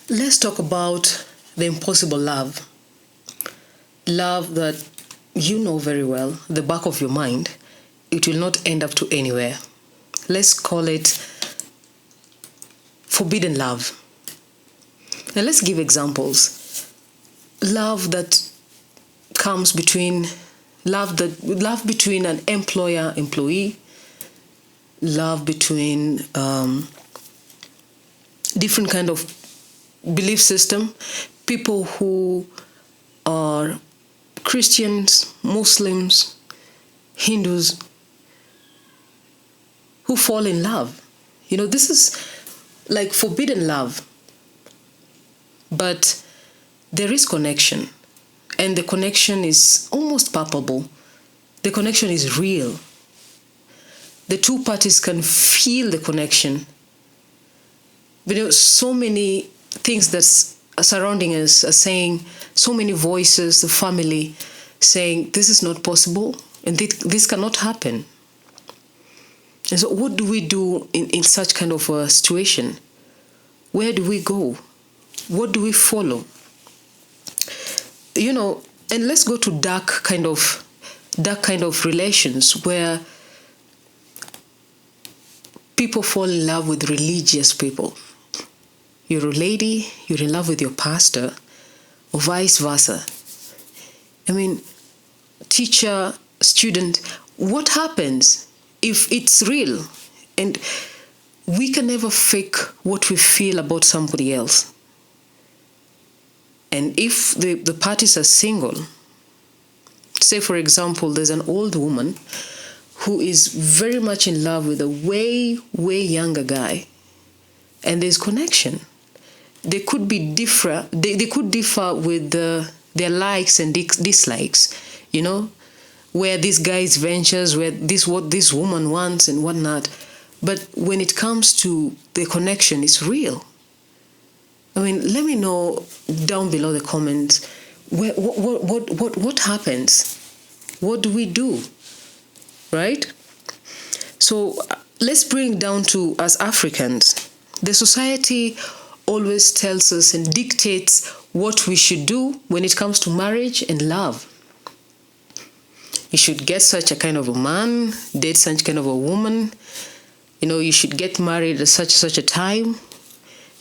Let's talk about the impossible love. Love that you know very well, the back of your mind, it will not end up to anywhere. Let's call it forbidden love. Now let's give examples. Love that comes between love between an employer-employee, love between different kind of belief system, people who are Christians, Muslims, Hindus, who fall in love. This is like forbidden love. But there is connection, and the connection is almost palpable. The connection is real. The two parties can feel the connection. So many things that's surrounding us are saying, so many voices, the family saying, this is not possible and this cannot happen. And so what do we do in such kind of a situation? Where do we go? What do we follow? And let's go to dark kind of relations where people fall in love with religious people. You're a lady, you're in love with your pastor, or vice versa. Teacher, student, what happens if it's real? And we can never fake what we feel about somebody else. And if the parties are single, say for example, there's an old woman who is very much in love with a way, way younger guy, and there's connection. They could be differ. They could differ with their likes and dislikes, where this guy's ventures, what this woman wants and whatnot. But when it comes to the connection, it's real. Let me know down below the comments. What happens? What do we do? Right? So let's bring down to us Africans. The society always tells us and dictates what we should do when it comes to marriage and love. You should get such a kind of a man, date such kind of a woman. You should get married at such a time.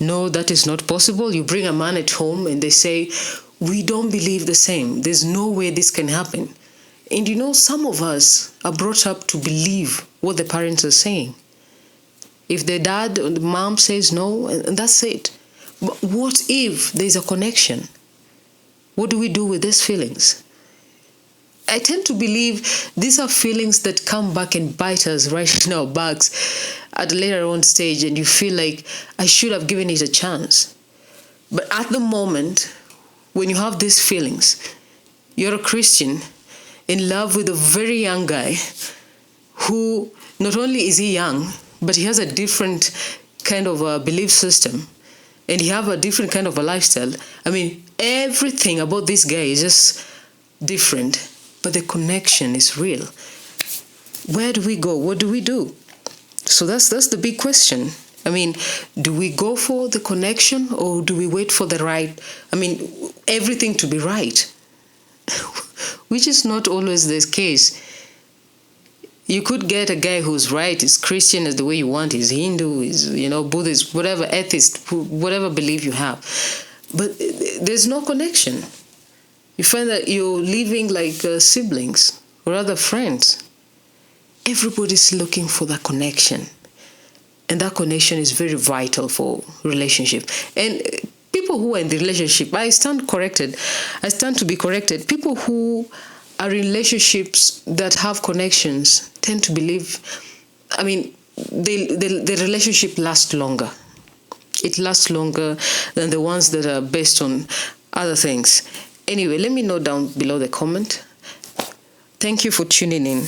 No, that is not possible. You bring a man at home and they say, we don't believe the same. There's no way this can happen. And some of us are brought up to believe what the parents are saying. If the dad or the mom says no, and that's it. But what if there's a connection? What do we do with these feelings? I tend to believe these are feelings that come back and bite us right in our backs at a later on stage, and you feel like, I should have given it a chance. But at the moment, when you have these feelings, you're a Christian in love with a very young guy who not only is he young, but he has a different kind of a belief system, and he have a different kind of a lifestyle. Everything about this guy is just different, but the connection is real. Where do we go? What do we do? So that's the big question. Do we go for the connection, or do we wait for the right? Everything to be right, which is not always the case. You could get a guy who's right, is Christian as the way you want, is Hindu, is Buddhist, whatever, atheist, whatever belief you have. But there's no connection. You find that you're living like siblings or other friends. Everybody's looking for that connection. And that connection is very vital for relationship. And people who are in the relationship, I stand to be corrected. People who are in relationships that have connections tend to believe, the relationship lasts longer. It lasts longer than the ones that are based on other things. Anyway, let me know down below the comment. Thank you for tuning in.